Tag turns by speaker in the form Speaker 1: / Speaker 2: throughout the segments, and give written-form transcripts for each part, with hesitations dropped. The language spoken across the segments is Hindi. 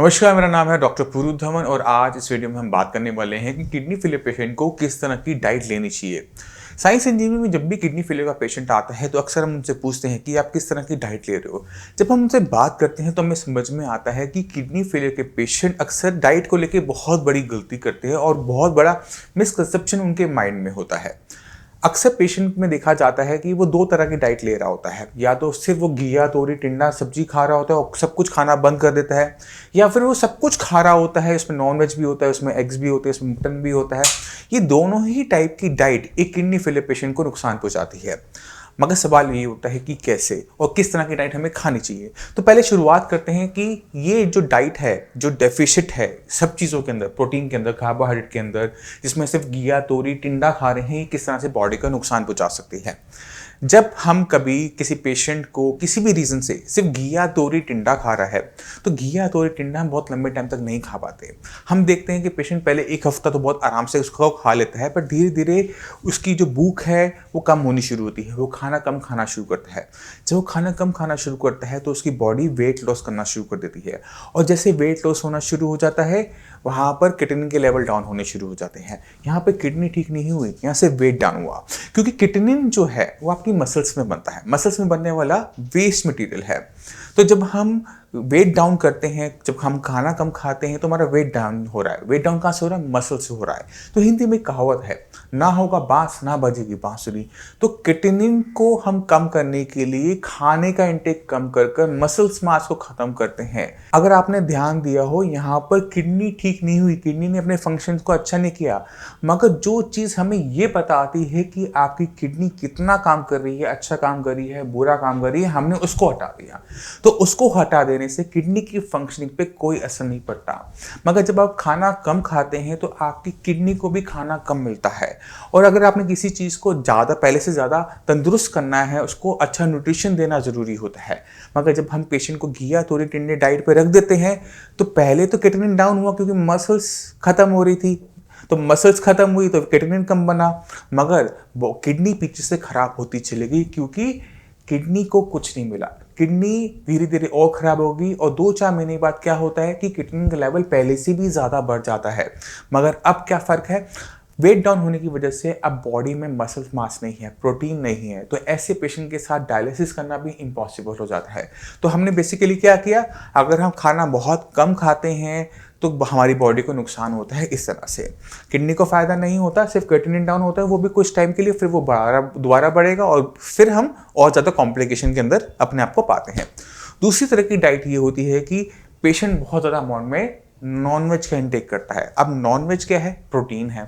Speaker 1: नमस्कार, मेरा नाम है डॉक्टर पुरु धवन और आज इस वीडियो में हम बात करने वाले हैं कि किडनी फेलियर पेशेंट को किस तरह की डाइट लेनी चाहिए। साइंस इंजीनियरिंग में जब भी किडनी फेलियर का पेशेंट आता है तो अक्सर हम उनसे पूछते हैं कि आप किस तरह की डाइट ले रहे हो। जब हम उनसे बात करते हैं तो हमें समझ में आता है कि किडनी फेलियर के पेशेंट अक्सर डाइट को लेकर बहुत बड़ी गलती करते हैं और बहुत बड़ा मिसकंसेप्शन उनके माइंड में होता है। अक्सर पेशेंट में देखा जाता है कि वो दो तरह की डाइट ले रहा होता है, या तो सिर्फ वो घिया तोरी टिंडा सब्जी खा रहा होता है और सब कुछ खाना बंद कर देता है, या फिर वो सब कुछ खा रहा होता है, उसमें नॉन वेज भी होता है, उसमें एग्स भी होते हैं, उसमें मटन भी होता है। ये दोनों ही टाइप की डाइट एक किडनी फेलियर पेशेंट को नुकसान पहुंचाती है। मगर सवाल ये होता है कि कैसे और किस तरह की डाइट हमें खानी चाहिए। तो पहले शुरुआत करते हैं कि ये जो डाइट है, जो डेफिशिट है सब चीज़ों के अंदर, प्रोटीन के अंदर, कार्बोहाइड्रेट के अंदर, जिसमें सिर्फ घिया तोरी टिंडा खा रहे हैं, ये किस तरह से बॉडी का नुकसान पहुंचा सकती है। जब हम कभी किसी पेशेंट को किसी भी रीज़न से सिर्फ घिया तोरी टिंडा खा रहा है तो घिया तोरी टिंडा हम बहुत लंबे टाइम तक नहीं खा पाते। हम देखते हैं कि पेशेंट पहले एक हफ्ता तो बहुत आराम से उसको खा लेता है, पर धीरे धीरे उसकी जो भूख है वो कम होनी शुरू होती है, वो खाना कम खाना शुरू करता है। जब वो खाना कम खाना शुरू करता है तो उसकी बॉडी वेट लॉस करना शुरू कर देती है, और जैसे वेट लॉस होना शुरू हो जाता है वहाँ पर किडनी के लेवल डाउन होने शुरू हो जाते हैं। यहाँ पे किडनी ठीक नहीं हुई, यहाँ से वेट डाउन हुआ, क्योंकि किडनी जो है वो आपकी मसल्स में बनता है, मसल्स में बनने वाला वेस्ट मटेरियल है। तो जब हम वेट डाउन करते हैं, जब हम खाना कम खाते हैं तो हमारा वेट डाउन हो रहा है। वेट डाउन कहाँ से हो रहा है? मसल से हो रहा है। तो हिंदी में कहावत है, ना होगा बांस ना बजेगी बांसुरी। तो किडनी को हम कम करने के लिए खाने का इंटेक कम कर कर मसल्स मास को खत्म करते हैं। अगर आपने ध्यान दिया हो, यहाँ पर किडनी ठीक नहीं हुई, किडनी ने अपने फंक्शन को अच्छा नहीं किया, मगर जो चीज़ हमें ये बताती है कि आपकी किडनी कितना काम कर रही है, अच्छा काम कर रही है, बुरा काम कर रही है, हमने उसको हटा दिया। तो उसको हटा देने से किडनी की फंक्शनिंग पे कोई असर नहीं पड़ता। मगर जब आप खाना कम खाते हैं तो आपकी किडनी को भी खाना कम मिलता है। और अगर आपने किसी चीज़ को ज़्यादा पहले से ज़्यादा तंदुरुस्त करना है, उसको अच्छा न्यूट्रिशन देना ज़रूरी होता है। मगर जब हम पेशेंट को घिया तोरी टिंडे डाइट पे रख देते हैं तो पहले तो किडनी डाउन हुआ क्योंकि मसल्स खत्म हो रही थी, तो मसल्स खत्म हुई तो किडनी कम बना, मगर वो किडनी पीछे से खराब होती चली गई क्योंकि किडनी को कुछ नहीं मिला। किडनी धीरे धीरे और खराब होगी और 2-4 महीने बाद क्या होता है कि किडनी का लेवल पहले से भी ज़्यादा बढ़ जाता है। मगर अब क्या फ़र्क है? वेट डाउन होने की वजह से अब बॉडी में मसल मास नहीं है, प्रोटीन नहीं है, तो ऐसे पेशेंट के साथ डायलिसिस करना भी इम्पॉसिबल हो जाता है। तो हमने बेसिकली क्या किया, अगर हम खाना बहुत कम खाते हैं तो हमारी बॉडी को नुकसान होता है इस तरह से। किडनी को फ़ायदा नहीं होता, सिर्फ क्रिएटिनिन डाउन होता है, वो भी कुछ टाइम के लिए, फिर वो दोबारा बढ़ेगा और फिर हम और ज़्यादा कॉम्प्लिकेशन के अंदर अपने आप को पाते हैं। दूसरी तरह की डाइट ये होती है कि पेशेंट बहुत ज़्यादा अमाउंट में नॉनवेज का इंटेक करता है। अब नॉनवेज क्या है? प्रोटीन है।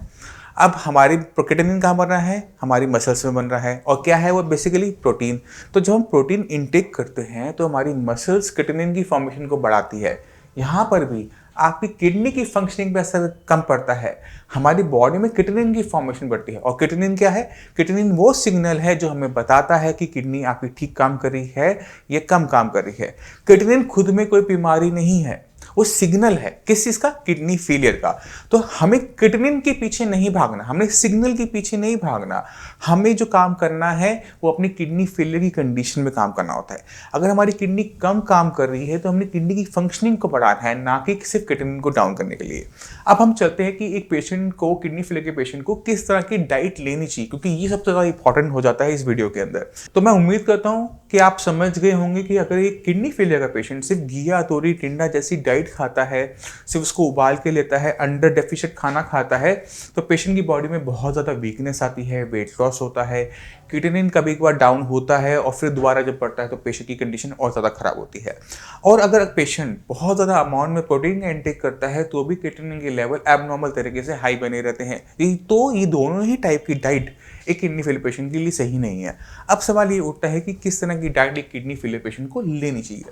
Speaker 1: अब हमारी क्रिएटिनिन कहाँ बन रहा है? हमारी मसल्स में बन रहा है, और क्या है वो? Basically protein. तो जब हम प्रोटीन इंटेक करते हैं तो हमारी मसल्स क्रिएटिनिन की फॉर्मेशन को बढ़ाती है। यहाँ पर भी आपकी किडनी की फंक्शनिंग पे असर कम पड़ता है, हमारी बॉडी में क्रिएटिनिन की फॉर्मेशन बढ़ती है। और क्रिएटिनिन क्या है? क्रिएटिनिन वो सिग्नल है जो हमें बताता है कि किडनी आपकी ठीक काम कर रही है या कम काम कर रही है। क्रिएटिनिन खुद में कोई बीमारी नहीं है, वो सिग्नल है। किस चीज़ का? किडनी फेलियर का। तो हमें क्रिएटिनिन के पीछे नहीं भागना, हमें सिग्नल के पीछे नहीं भागना, हमें जो काम करना है वो अपनी किडनी फेलियर की कंडीशन में काम करना होता है। अगर हमारी किडनी कम काम कर रही है तो हमने किडनी की फंक्शनिंग को बढ़ाना है, ना कि सिर्फ क्रिएटिनिन को डाउन करने के लिए। अब हम चलते हैं कि एक पेशेंट को, किडनी फेलियर के पेशेंट को किस तरह की डाइट लेनी चाहिए, क्योंकि ये सबसे ज़्यादा इंपॉर्टेंट हो जाता है इस वीडियो के अंदर। तो मैं उम्मीद करता हूँ कि आप समझ गए होंगे कि अगर एक किडनी फेलियर का पेशेंट सिर्फ घिया तोरी टिंडा जैसी डाइट खाता है, सिर्फ उसको उबाल के लेता है, अंडर डेफिशिएंट खाना खाता है, तो पेशेंट की बॉडी में बहुत ज़्यादा वीकनेस आती है, वेट लॉस होता है, क्रिएटिनिन कभी एक बार डाउन होता है और फिर दोबारा जब बढ़ता है तो पेशेंट की कंडीशन और ज़्यादा खराब होती है। और अगर पेशेंट बहुत ज़्यादा अमाउंट में प्रोटीन का इंटेक करता है तो भी क्रिएटिनिन के लेवल एबनॉर्मल तरीके से हाई बने रहते हैं। तो ये दोनों ही टाइप की डाइट एक किडनी फेलियर पेशेंट के लिए सही नहीं है। अब सवाल ये उठता है कि किस तरह की डाइट एक किडनी फेलियर पेशेंट को लेनी चाहिए।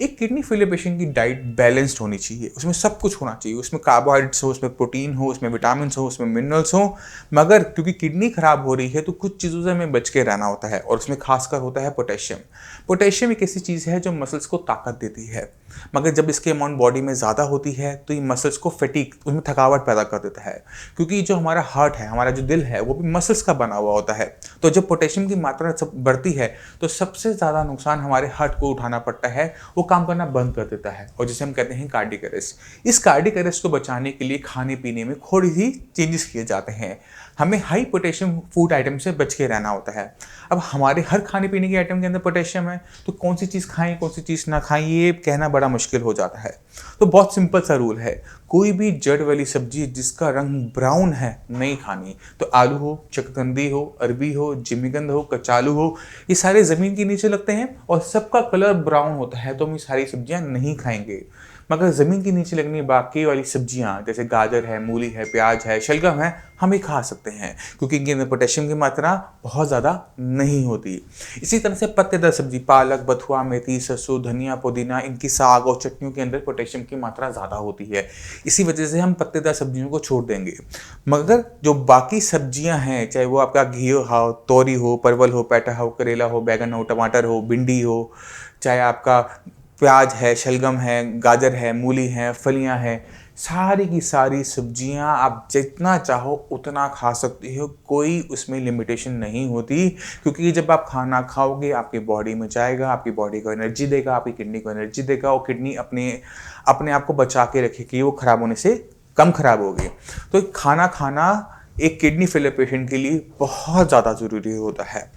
Speaker 1: एक किडनी फेलियर पेशेंट की डाइट बैलेंस्ड होनी चाहिए, उसमें सब कुछ होना चाहिए, उसमें कार्बोहाइड्रेट्स हो, उसमें प्रोटीन हो, उसमें विटामिन हो, उसमें मिनरल्स हो। मगर क्योंकि किडनी खराब हो रही है तो कुछ चीज़ों से हमें बच के रहना होता है, और उसमें खासकर होता है पोटेशियम। पोटेशियम एक ऐसी चीज़ है जो मसल्स को ताकत देती है, मगर जब इसके अमाउंट बॉडी में ज़्यादा होती है तो ये मसल्स को फटीग, उसमें थकावट पैदा कर देता है, क्योंकि जो हमारा हार्ट है, हमारा जो दिल है, वो भी मसल्स का बना हुआ होता है। तो जब पोटेशियम की मात्रा सब बढ़ती है तो सबसे सबसे ज़्यादा नुकसान हमारे हार्ट को उठाना पड़ता है, वो काम करना बंद कर देता है और जिसे हम कहते हैं कार्डियक अरेस्ट। इस कार्डियक अरेस्ट को बचाने के लिए खाने पीने में थोड़ी सी चेंजेस किए जाते हैं। हमें हाई पोटेशियम फूड आइटम से बच के रहना होता है। अब हमारे हर खाने पीने के आइटम के अंदर पोटेशियम है, तो कौन सी चीज़ खाएं कौन सी चीज़ ना खाएं ये कहना बड़ा मुश्किल हो जाता है। तो बहुत सिंपल सा रूल है, कोई भी जड़ वाली सब्जी जिसका रंग ब्राउन है नहीं खानी। तो आलू हो, शकरकंदी हो, अरबी हो, जिमीकंद हो, कचालू हो, ये सारे ज़मीन के नीचे लगते हैं और सबका कलर ब्राउन होता है, तो हम ये सारी सब्जियां नहीं खाएंगे। मगर ज़मीन के नीचे लगने बाकी वाली सब्जियां जैसे गाजर है, मूली है, प्याज है, शलगम है, हम ये खा सकते हैं क्योंकि इनके अंदर पोटेशियम की मात्रा बहुत ज़्यादा नहीं होती। इसी तरह से पत्तेदार सब्जी, पालक, बथुआ, मेथी, सरसों, धनिया, पुदीना, इनकी साग और चटनियों के अंदर पोटेशियम की मात्रा ज़्यादा होती है। इसी वजह से हम पत्तेदार सब्जियों को छोड़ देंगे। मगर जो बाकी सब्जियां हैं, चाहे वो आपका घियो हो, तोरी हो, परवल हो, पैठा हो, करेला हो, बैगन हो, टमाटर हो, भिंडी हो, चाहे आपका प्याज है, शलगम है, गाजर है, मूली है, फलियां हैं, सारी की सारी सब्जियां आप जितना चाहो उतना खा सकते हो, कोई उसमें लिमिटेशन नहीं होती। क्योंकि जब आप खाना खाओगे आपकी बॉडी में जाएगा, आपकी बॉडी को एनर्जी देगा, आपकी किडनी को एनर्जी देगा और किडनी अपने आप को बचा के रखेगी, वो खराब होने से कम खराब होगी। तो खाना खाना एक किडनी फेलियर पेशेंट के लिए बहुत ज़्यादा ज़रूरी होता है।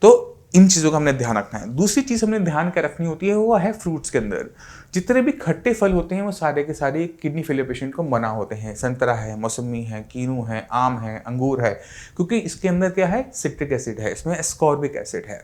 Speaker 1: तो इन चीज़ों का हमने ध्यान रखना है। दूसरी चीज़ हमने ध्यान क्या रखनी होती है वो है फ्रूट्स के अंदर जितने भी खट्टे फल होते हैं वो सारे के सारे किडनी फेलियर पेशेंट को मना होते हैं। संतरा है, मौसमी है, कीनू है, आम है, अंगूर है, क्योंकि इसके अंदर क्या है, सिट्रिक एसिड है, इसमें एस्कॉर्बिक एसिड है।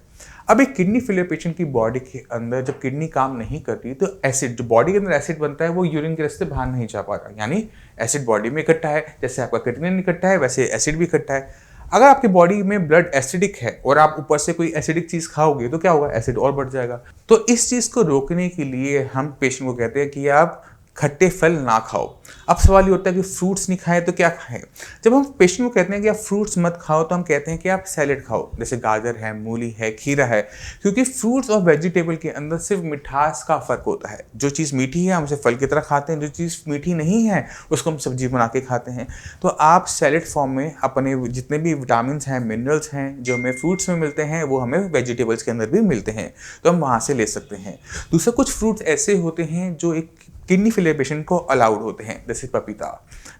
Speaker 1: अब एक किडनी फेलियर पेशेंट की बॉडी के अंदर जब किडनी काम नहीं करती तो एसिड, जो बॉडी के अंदर एसिड बनता है वो यूरिन के रास्ते बाहर नहीं जा पा रहा, यानी एसिड बॉडी में इकट्ठा है। जैसे आपका किडनी इकट्ठा है वैसे एसिड भी इकट्ठा है। अगर आपकी बॉडी में ब्लड एसिडिक है और आप ऊपर से कोई एसिडिक चीज़ खाओगे तो क्या होगा, एसिड और बढ़ जाएगा। तो इस चीज़ को रोकने के लिए हम पेशेंट को कहते हैं कि आप खट्टे फल ना खाओ। अब सवाल ये होता है कि फ्रूट्स नहीं खाएं तो क्या खाएं। जब हम पेशेंट को कहते हैं कि आप फ्रूट्स मत खाओ तो हम कहते हैं कि आप सैलेड खाओ, जैसे गाजर है, मूली है, खीरा है, क्योंकि फ्रूट्स और वेजिटेबल के अंदर सिर्फ मिठास का फ़र्क होता है। जो चीज़ मीठी है हम उसे फल की तरह खाते हैं, जो चीज़ मीठी नहीं है उसको हम सब्जी बना के खाते हैं। तो आप सैलेड फॉर्म में अपने जितने भी विटामिन हैं, मिनरल्स हैं जो हमें फ्रूट्स में मिलते हैं वो हमें वेजिटेबल्स के अंदर भी मिलते हैं, तो हम वहाँ से ले सकते हैं। दूसरा, कुछ फ्रूट्स ऐसे होते हैं जो एक किडनी फेलियर पेशेंट को अलाउड होते हैं, जैसे पपीता,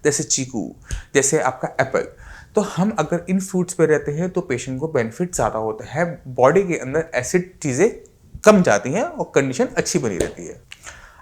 Speaker 1: जैसे चीकू, जैसे आपका एप्पल। तो हम अगर इन फ्रूट्स पे रहते हैं तो पेशेंट को बेनिफिट ज़्यादा होता है, बॉडी के अंदर एसिड चीज़ें कम जाती हैं और कंडीशन अच्छी बनी रहती है।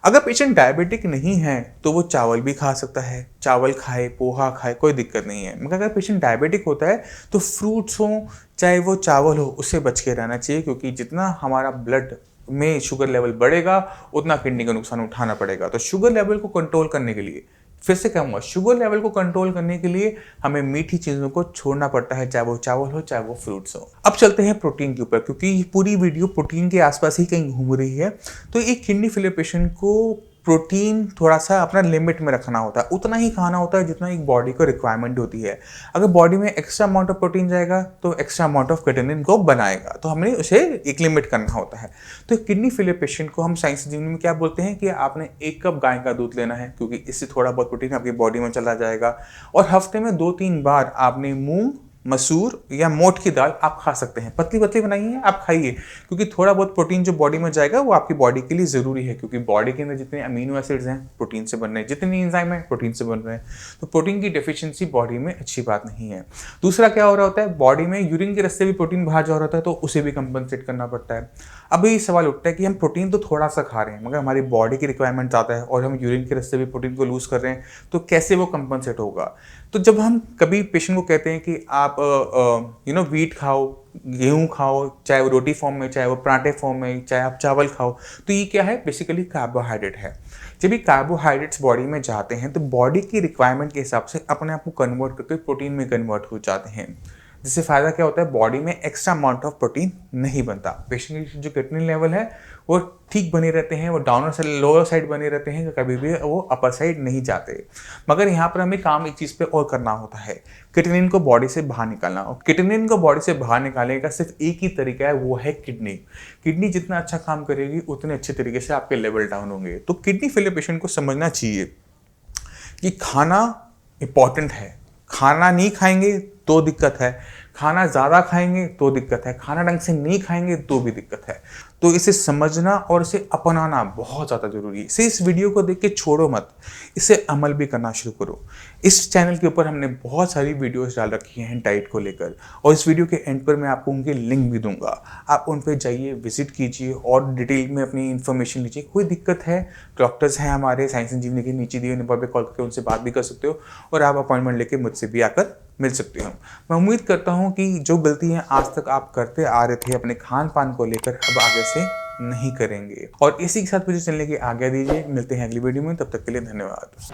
Speaker 1: अगर पेशेंट डायबिटिक नहीं है तो वो चावल भी खा सकता है, चावल खाए, पोहा खाए, कोई दिक्कत नहीं है। मगर अगर पेशेंट डायबिटिक होता है तो फ्रूट्स हो चाहे वो चावल हो उससे बच के रहना चाहिए, क्योंकि जितना हमारा ब्लड में शुगर लेवल बढ़ेगा उतना किडनी का नुकसान उठाना पड़ेगा। तो शुगर लेवल को कंट्रोल करने के लिए, फिर से क्या हुआ, शुगर लेवल को कंट्रोल करने के लिए हमें मीठी चीज़ों को छोड़ना पड़ता है, चाहे वो चावल हो चाहे वो फ्रूट्स हो। अब चलते हैं प्रोटीन के ऊपर, क्योंकि पूरी वीडियो प्रोटीन के आसपास ही कहीं घूम रही है। तो एक किडनी फेलियर पेशेंट को प्रोटीन थोड़ा सा अपना लिमिट में रखना होता है, उतना ही खाना होता है जितना एक बॉडी को रिक्वायरमेंट होती है। अगर बॉडी में एक्स्ट्रा अमाउंट ऑफ प्रोटीन जाएगा तो एक्स्ट्रा अमाउंट ऑफ क्रिएटिनिन को बनाएगा, तो हमें उसे एक लिमिट करना होता है। तो किडनी फेलियर पेशेंट को हम साइंस जीवन में क्या बोलते हैं कि आपने 1 कप गाय का दूध लेना है, क्योंकि इससे थोड़ा बहुत प्रोटीन आपकी बॉडी में चला जाएगा। और हफ्ते में 2-3 बार आपने मूंग, मसूर या मोठ की दाल आप खा सकते हैं, पतली पतली बनाइए आप खाइए, क्योंकि थोड़ा बहुत प्रोटीन जो बॉडी में जाएगा वो आपकी बॉडी के लिए ज़रूरी है, क्योंकि बॉडी के अंदर जितने अमीनो एसिड्स हैं प्रोटीन से बन रहे हैं, जितनी एंजाइम है प्रोटीन से बन रहे हैं। तो प्रोटीन की डेफिशिएंसी बॉडी में अच्छी बात नहीं है। दूसरा क्या हो रहा होता है, बॉडी में यूरिन के रास्ते भी प्रोटीन बाहर जा रहा होता है, तो उसे भी कंपनसेट करना पड़ता है। अब ये सवाल उठता है कि हम प्रोटीन तो थोड़ा सा खा रहे हैं मगर हमारी बॉडी की रिक्वायरमेंट ज़्यादा है और हम यूरिन के रास्ते भी प्रोटीन को लूज़ कर रहे हैं, तो कैसे वो कंपनसेट होगा। तो जब हम कभी पेशेंट को कहते हैं कि आप व्हीट खाओ, गेहूं खाओ, चाहे वो रोटी फॉर्म में, चाहे वो पराठे फॉर्म में, चाहे आप चावल खाओ, तो ये क्या है, बेसिकली कार्बोहाइड्रेट है। जब ये कार्बोहाइड्रेट्स बॉडी में जाते हैं तो बॉडी की रिक्वायरमेंट के हिसाब से अपने आप को कन्वर्ट करके प्रोटीन में कन्वर्ट हो जाते हैं, जिससे फ़ायदा क्या होता है, बॉडी में एक्स्ट्रा अमाउंट ऑफ प्रोटीन नहीं बनता। पेशेंट की जो क्रिएटिनिन लेवल है वो ठीक बने रहते हैं, वो डाउनर से लोअर साइड बने रहते हैं, कभी भी वो अपर साइड नहीं जाते। मगर यहाँ पर हमें काम एक चीज़ पे और करना होता है, क्रिएटिनिन को बॉडी से बाहर निकालना। और क्रिएटिनिन को बॉडी से बाहर निकालने का सिर्फ एक ही तरीका है, वो है किडनी। किडनी जितना अच्छा काम करेगी उतने अच्छे तरीके से आपके लेवल डाउन होंगे। तो किडनी फेलियर पेशेंट को समझना चाहिए कि खाना इंपॉर्टेंट है, खाना नहीं खाएंगे तो दिक्कत है। खाना ज़्यादा खाएंगे तो दिक्कत है, खाना ढंग से नहीं खाएंगे तो भी दिक्कत है। तो इसे समझना और इसे अपनाना बहुत ज़्यादा ज़रूरी है। इसे इस वीडियो को देख के छोड़ो मत, इसे अमल भी करना शुरू करो। इस चैनल के ऊपर हमने बहुत सारी वीडियोस डाल रखी हैं डाइट को लेकर, और इस वीडियो के एंड पर मैं आपको उनके लिंक भी दूंगा। आप उन पर जाइए, विजिट कीजिए और डिटेल में अपनी इन्फॉर्मेशन लीजिए। कोई दिक्कत है, डॉक्टर्स हैं हमारे साइंस संजीवनी के नीचे दिए नंबर पर कॉल करके उनसे बात भी कर सकते हो, और आप अपॉइंटमेंट लेके मुझसे भी आकर मिल सकते हो। मैं उम्मीद करता हूँ कि जो गलतियाँ आज तक आप करते आ रहे थे अपने खान पान को लेकर, अब आगे से नहीं करेंगे। और इसी के साथ मुझे चलने की आज्ञा दीजिए। मिलते हैं अगली वीडियो में, तब तक के लिए धन्यवाद।